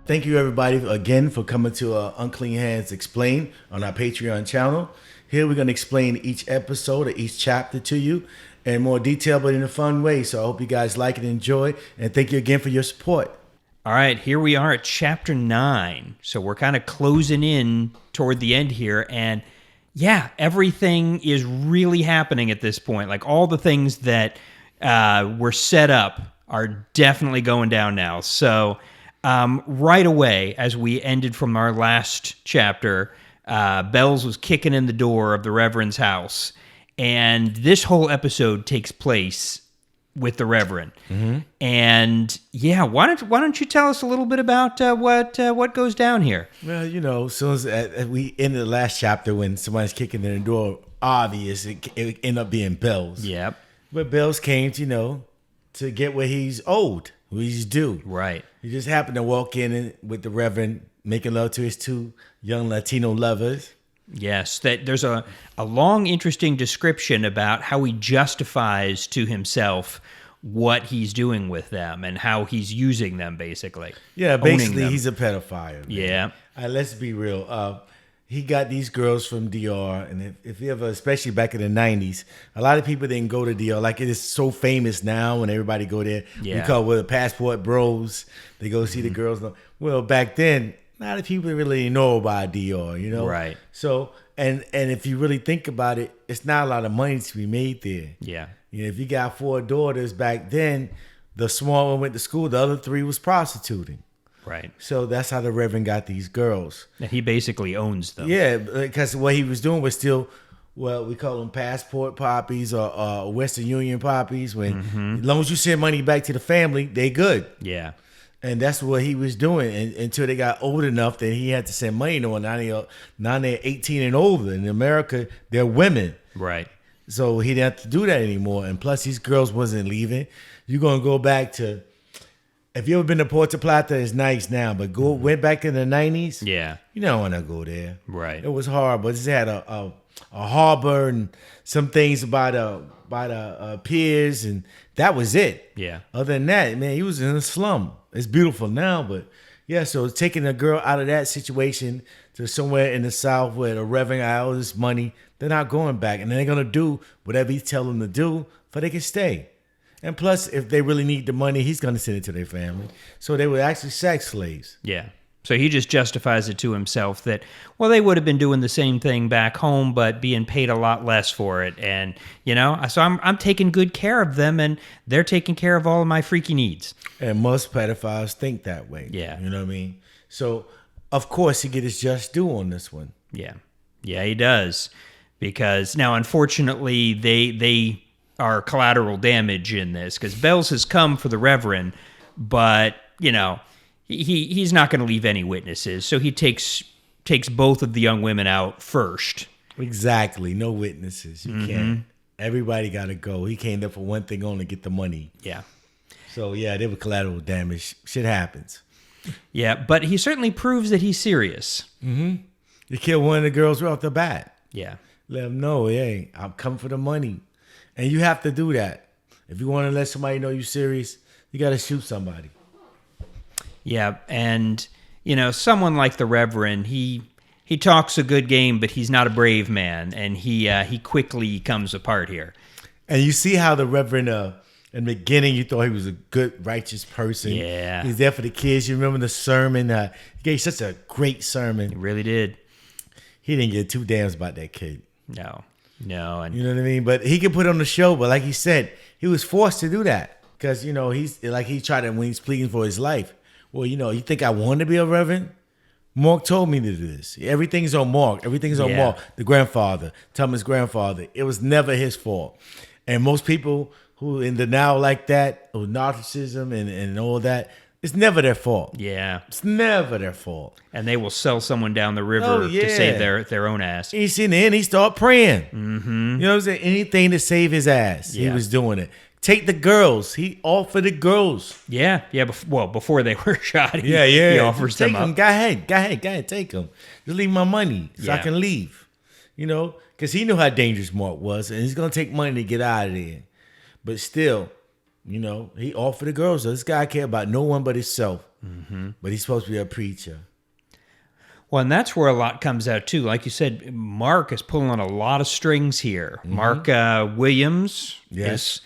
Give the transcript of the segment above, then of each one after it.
Thank you, everybody, again for coming to Unclean Hands Explain on our Patreon channel. Here we're going to explain each episode or each chapter to you in more detail, but in a fun way. So I hope you guys like it and enjoy, and thank you again for your support. All right, here we are at chapter 9. So we're kind of closing in toward the end here, and yeah, everything is really happening at this point. Like all the things that were set up are definitely going down now. So right away, as we ended from our last chapter, Bells was kicking in the door of the Reverend's house. And this whole episode takes place with the Reverend. Mm-hmm. And yeah, why don't you tell us a little bit about what goes down here? Well, you know, as soon as we ended the last chapter when somebody's kicking in the door, obvious, it ended up being Bells. Yep. But Bells came, to get what he's owed, what he's due. Right. He just happened to walk in with the Reverend, making love to his two young Latino lovers. Yes, that there's a long, interesting description about how he justifies to himself what he's doing with them and how he's using them, basically. Yeah, basically he's a pedophile. Man. Yeah. Let's be real. He got these girls from DR, and if you ever, especially back in the 90s, a lot of people didn't go to DR. Like, it is so famous now when everybody go there. Yeah. We call it the passport bros. They go see the girls. Well, back then, a lot of people really know about DR, you know? Right. So, and if you really think about it, it's not a lot of money to be made there. Yeah. You know, if you got 4 daughters back then, the small one went to school, the other 3 was prostituting. Right. So that's how the Reverend got these girls. And he basically owns them. Yeah, because what he was doing was still, well, we call them passport poppies or Western Union poppies. When as long as you send money back to the family, they good. Yeah. And that's what he was doing until they got old enough that he had to send money to them. Now they're 18 and older. In America, they're women. Right. So he didn't have to do that anymore. And plus, these girls wasn't leaving. You're going to go back to, if you ever been to Puerto Plata, it's nice now, but went back in the 90s. Yeah. You don't want to go there. Right. It was hard, but it had a harbor and some things by the piers, and that was it. Yeah. Other than that, man, he was in a slum. It's beautiful now, but yeah, so taking a girl out of that situation to somewhere in the South where the Reverend got all this money, they're not going back, and they're going to do whatever he tell them to do for they can stay. And plus, if they really need the money, he's going to send it to their family. So they were actually sex slaves. Yeah. So he just justifies it to himself that, well, they would have been doing the same thing back home, but being paid a lot less for it. And, you know, so I'm taking good care of them, and they're taking care of all of my freaky needs. And most pedophiles think that way. Yeah. You know what I mean? So, of course, he get his just due on this one. Yeah. Yeah, he does. Because now, unfortunately, they are collateral damage in this, because Bells has come for the Reverend, but, you know, he's not going to leave any witnesses, so he takes both of the young women out first. Exactly. No witnesses. You can't. Everybody got to go. He came there for one thing only, get the money. Yeah. So, yeah, they were collateral damage. Shit happens. Yeah, but he certainly proves that he's serious. You killed one of the girls right off the bat. Yeah. Let them know, hey, I'm coming for the money. And you have to do that. If you want to let somebody know you're serious, you got to shoot somebody. Yeah, and, you know, someone like the Reverend, he talks a good game, but he's not a brave man, and he quickly comes apart here. And you see how the Reverend, in the beginning, you thought he was a good, righteous person. Yeah. He's there for the kids. You remember the sermon? He gave such a great sermon. He really did. He didn't give 2 damns about that kid. No, and You know what I mean? But he could put on the show. But like he said, he was forced to do that. Because, you know, he tried to, when he's pleading for his life. Well, you know, you think I want to be a Reverend? Mark told me to do this. Everything's on Mark. Everything's on Mark. The grandfather, Thomas' grandfather. It was never his fault. And most people who in denial like that, or narcissism and all that, it's never their fault. Yeah. It's never their fault. And they will sell someone down the river to save their own ass. He's in the end, he started praying. You know what I'm saying? Anything to save his ass. Yeah. He was doing it. Take the girls. He offered the girls. Yeah. Before they were shot, he offers take them up. Go ahead, take them. Just leave my money so I can leave. You know, because he knew how dangerous Mark was, and he's gonna take money to get out of there. But still, you know, he offered the girls. So this guy cared about no one but himself. but he's supposed to be a preacher. Well, and that's where a lot comes out too. Like you said, Mark is pulling on a lot of strings here. Mark Williams is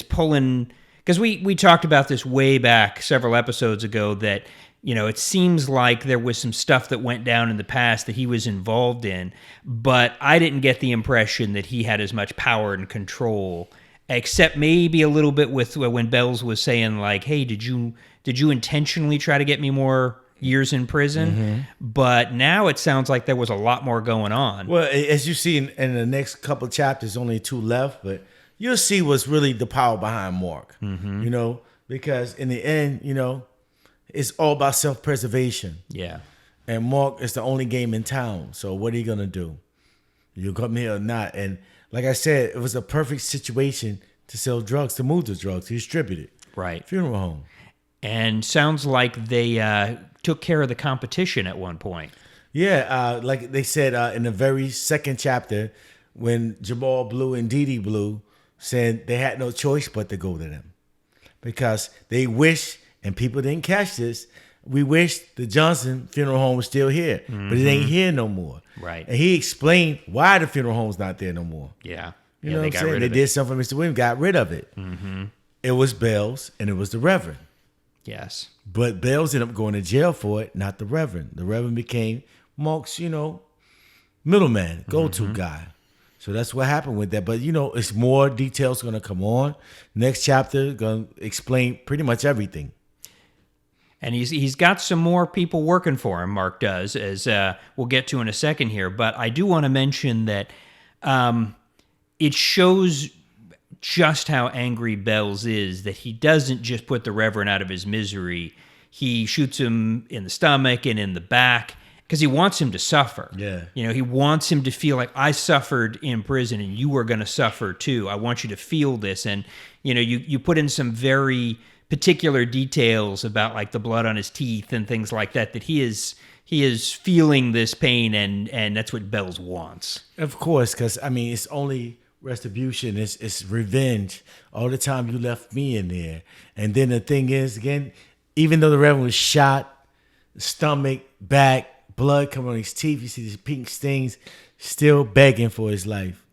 pulling, because we talked about this way back several episodes ago, that it seems like there was some stuff that went down in the past that he was involved in, but I didn't get the impression that he had as much power and control, except maybe a little bit with when Bells was saying like, "Hey, did you intentionally try to get me more years in prison?" But now it sounds like there was a lot more going on. Well, as you see in the next couple of chapters, only 2 left, but you'll see what's really the power behind Mark. Because in the end, it's all about self-preservation. Yeah. And Mark is the only game in town. So what are you going to do? You come here or not? And like I said, it was a perfect situation to sell drugs, to move the drugs, to distribute it. Right. Funeral home. And sounds like they took care of the competition at one point. Yeah, like they said in the very second chapter, when Jamal Blue and Dee Dee Blue said they had no choice but to go to them. Because they wish, and people didn't catch this, we wish the Johnson Funeral Home was still here, but it ain't here no more. Right. And he explained why the funeral home's not there no more. Yeah. You know what I'm saying? They did something for Mr. Williams, got rid of it. It was Bells, and it was the Reverend. Yes. But Bells ended up going to jail for it, not the Reverend. The Reverend became Mark's, middleman, go-to guy. So that's what happened with that. But, it's more details going to come on. Next chapter going to explain pretty much everything. And he's got some more people working for him, Mark does, as we'll get to in a second here. But I do want to mention that it shows just how angry Bells is, that he doesn't just put the Reverend out of his misery. He shoots him in the stomach and in the back because he wants him to suffer. Yeah. He wants him to feel like, I suffered in prison and you are going to suffer too. I want you to feel this. And, you put in some very particular details about like the blood on his teeth and things like that, that he is feeling this pain, and that's what Bells wants. Of course, because, it's only retribution. It's revenge. All the time you left me in there. And then the thing is, again, even though the Reverend was shot, stomach, back, blood coming on his teeth, you see these pink stings, still begging for his life.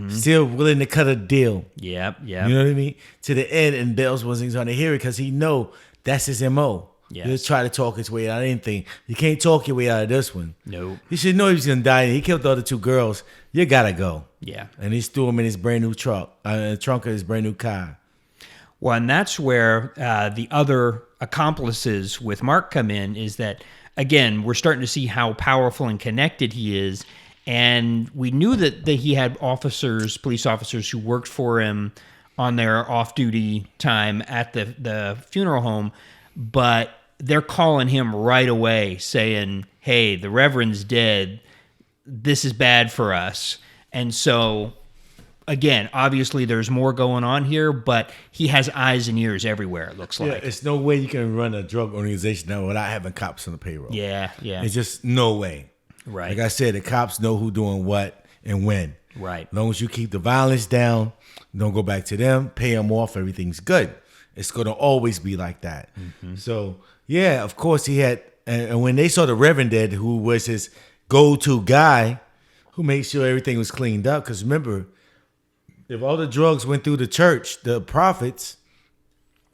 Still willing to cut a deal. Yep. You know what I mean? To the end, and Bells wasn't going to hear it because he know that's his M.O. Yes. He'll try to talk his way out of anything. You can't talk your way out of this one. Nope. You should know he was going to die. He killed the other 2 girls. You got to go. Yeah. And he threw him in his brand new truck, the trunk of his brand new car. Well, and that's where the other accomplices with Mark come in, is that, again, we're starting to see how powerful and connected he is. And we knew that he had police officers who worked for him on their off-duty time at the funeral home, but they're calling him right away saying, hey, the Reverend's dead. This is bad for us. And so, again, obviously there's more going on here, but he has eyes and ears everywhere, it looks like. Yeah, it's no way you can run a drug organization now without having cops on the payroll. Yeah. It's just no way. Right. Like I said, the cops know who doing what and when. Right. As long as you keep the violence down, don't go back to them, pay them off, everything's good. It's going to always be like that. So, yeah, of course he had, and when they saw the Reverend dead, who was his go-to guy, who made sure everything was cleaned up, because remember, if all the drugs went through the church, the profits,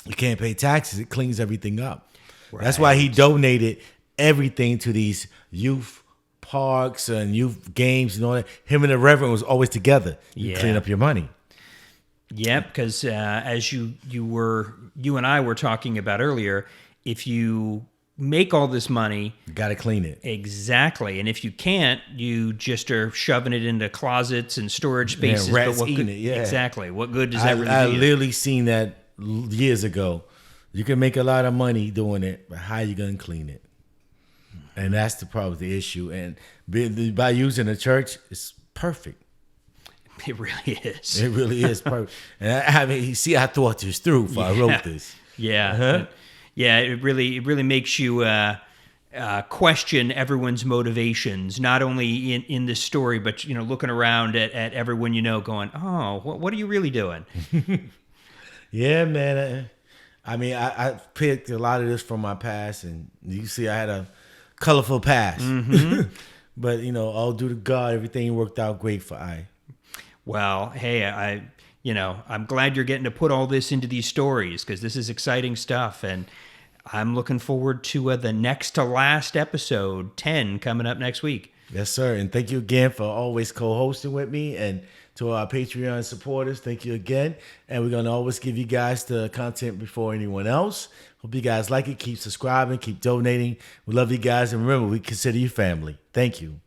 you can't pay taxes, it cleans everything up. Right. That's why he donated everything to these youth parks and youth games and all that. Him and the Reverend was always together. You clean up your money. Yep, because as you and I were talking about earlier, if you make all this money, you got to clean it. Exactly. And if you can't, you just are shoving it into closets and storage spaces. Yeah, rats eating it, yeah. Exactly. What good does that really do? I literally seen that years ago. You can make a lot of money doing it, but how you going to clean it? And that's the issue. And by using the church, it's perfect. It really is. It really is perfect. And you see, I thought this through before I wrote this. Yeah. Yeah, it really makes you question everyone's motivations, not only in this story, but looking around at everyone going, oh, what are you really doing? Yeah, man. I mean, I picked a lot of this from my past, and you see I had a colorful past. Mm-hmm. But, all due to God, everything worked out great for I. Well, hey, I'm glad you're getting to put all this into these stories because this is exciting stuff. And I'm looking forward to the next to last episode, 10, coming up next week. Yes, sir. And thank you again for always co-hosting with me. And to our Patreon supporters, thank you again. And we're going to always give you guys the content before anyone else. Hope you guys like it. Keep subscribing. Keep donating. We love you guys. And remember, we consider you family. Thank you.